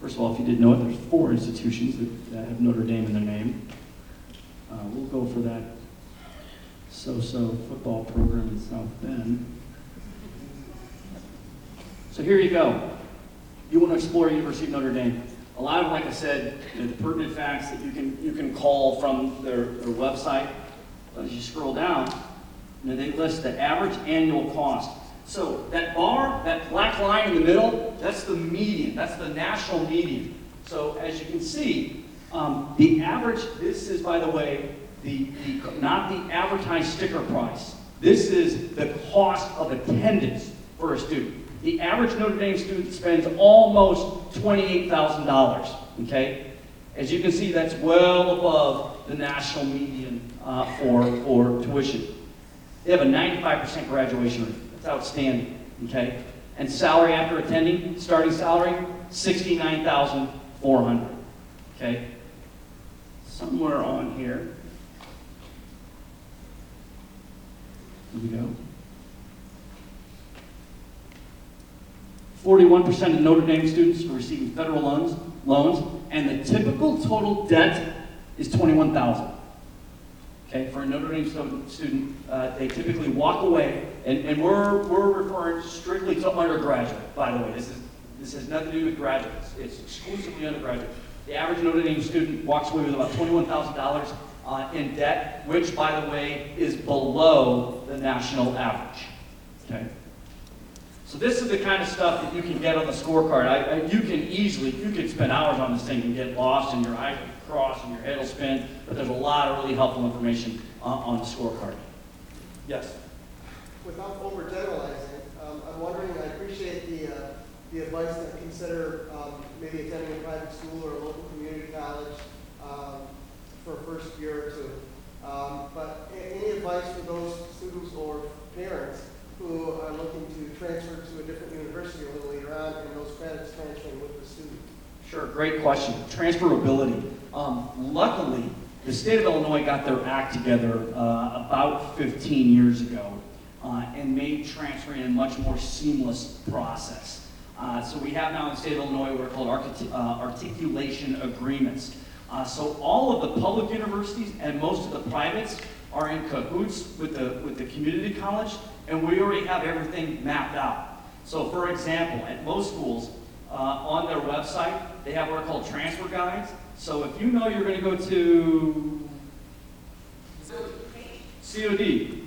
first of all, if you didn't know it, there's 4 institutions that have Notre Dame in their name. We'll go for that so-so football program in South Bend. So here you go. You want to explore University of Notre Dame. A lot of, like I said, the pertinent facts that you can call from their website. As you scroll down, they list the average annual cost. So that bar, that black line in the middle, that's the median. That's the national median. So as you can see, the average, this is, by the way, not the advertised sticker price. This is the cost of attendance for a student. The average Notre Dame student spends almost $28,000, okay? As you can see, that's well above the national median for tuition. They have a 95% graduation rate. That's outstanding, okay? And salary after attending, starting salary, $69,400, okay? Somewhere on here. Here we go. 41% of Notre Dame students are receiving federal loans, and the typical total debt is $21,000. Okay, for a Notre Dame student, they typically walk away, and we're referring strictly to undergraduate. By the way, this has nothing to do with graduates. It's exclusively undergraduate. The average Notre Dame student walks away with about $21,000 in debt, which, by the way, is below the national average. Okay. So this is the kind of stuff that you can get on the scorecard. You can spend hours on this thing and get lost, and your eyes will cross and your head will spin, but there's a lot of really helpful information on the scorecard. Yes? Without overgeneralizing, I'm wondering, I appreciate the advice to consider maybe attending a private school or a local community college for a first year or two. But any advice for those students or parents who are looking to transfer to a different university a little later on, and those credits transferring with the student? Sure, great question. Transferability. Luckily, the state of Illinois got their act together about 15 years ago and made transferring a much more seamless process. So we have now in the state of Illinois what are called articulation agreements. So all of the public universities and most of the privates are in cahoots with the community college, and we already have everything mapped out. So for example, at most schools, on their website, they have what are called transfer guides. So if you know you're going to go to COD,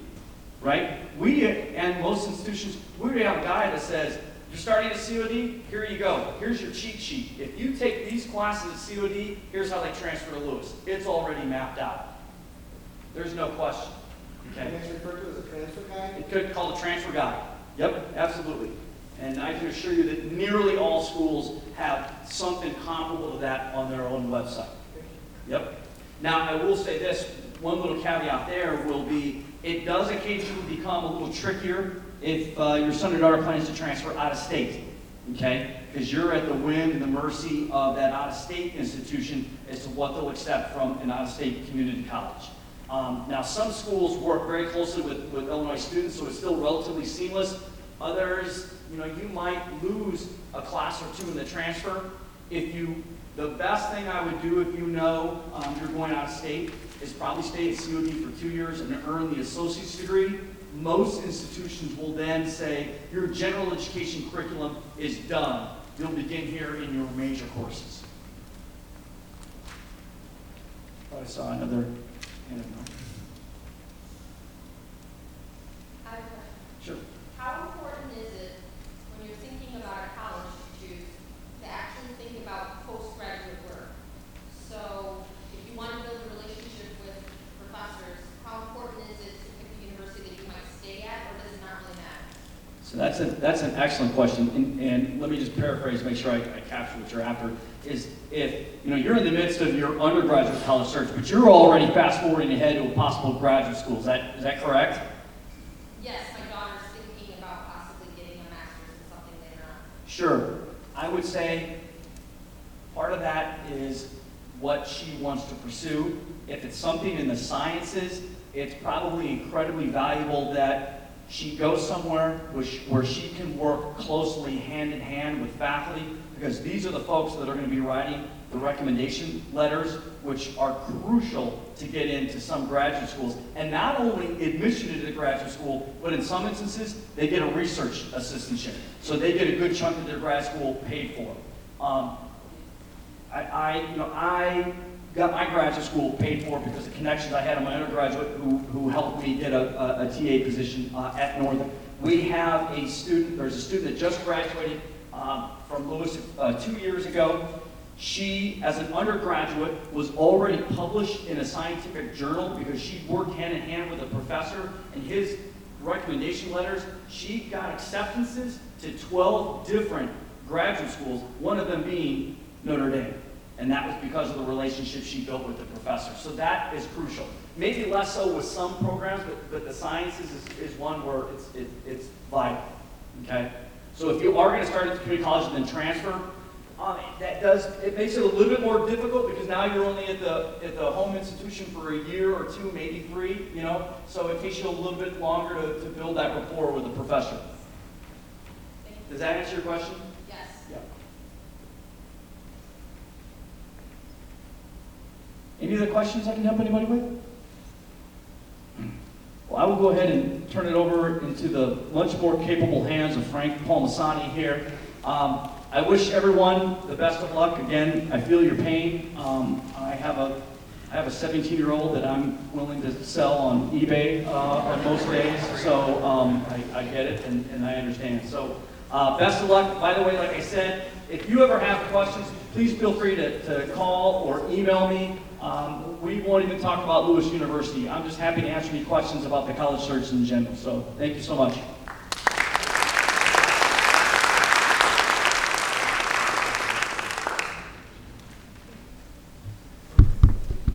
right? We, and most institutions, we already have a guide that says, you're starting at COD, here you go. Here's your cheat sheet. If you take these classes at COD, here's how they transfer to Lewis. It's already mapped out. There's no question. Okay. And it's referred to as a transfer guide? It could be called a transfer guide. Yep, absolutely. And I can assure you that nearly all schools have something comparable to that on their own website. Yep. Now, I will say this, one little caveat there will be, it does occasionally become a little trickier if your son or daughter plans to transfer out of state, okay? Because you're at the whim and the mercy of that out-of-state institution as to what they'll accept from an out-of-state community college. Now, some schools work very closely with Illinois students, so it's still relatively seamless. Others, you might lose a class or two in the transfer. The best thing I would do if you're going out of state is probably stay at COD for 2 years and earn the associate's degree. Most institutions will then say, your general education curriculum is done. You'll begin here in your major courses. I saw another hand. I have a question. Sure. How important is it when you're thinking about a college to choose to actually think about postgraduate work? So if you want to build a relationship with professors, how important is it to pick a university that you might stay at, or does it not really matter? So that's an excellent question, and let me just paraphrase, make sure I capture what you're after. Is if you're in the midst of your undergraduate college search, but you're already fast forwarding ahead to a possible graduate school. Is that correct? Yes, my daughter's thinking about possibly getting a master's in something later on. Sure. I would say part of that is what she wants to pursue. If it's something in the sciences, it's probably incredibly valuable that she goes somewhere where she can work closely hand in hand with faculty, because these are the folks that are going to be writing the recommendation letters, which are crucial to get into some graduate schools. And not only admission into the graduate school, but in some instances, they get a research assistantship. So they get a good chunk of their grad school paid for. I got my graduate school paid for because of connections I had in my undergraduate who helped me get a TA position at Northern. We have a student, there's a student that just graduated from Lewis 2 years ago. She, as an undergraduate, was already published in a scientific journal because she worked hand in hand with a professor and his recommendation letters. She got acceptances to 12 different graduate schools, one of them being Notre Dame. And that was because of the relationship she built with the professor. So that is crucial. Maybe less so with some programs, but the sciences is one where it's vital, okay? So if you are going to start at the community college and then transfer, it makes it a little bit more difficult because now you're only at the home institution for a year or two, maybe 3, you know? So it takes you a little bit longer to build that rapport with the professor. Does that answer your question? Yes. Yeah. Any other questions I can help anybody with? Well, I will go ahead and turn it over into the much more capable hands of Frank Palmisani here. I wish everyone the best of luck. Again, I feel your pain. I have a 17-year-old that I'm willing to sell on eBay on most days, so I get it and I understand. So best of luck. By the way, like I said, if you ever have questions, please feel free to call or email me. We won't even talk about Lewis University. I'm just happy to answer any questions about the college search in general. So thank you so much.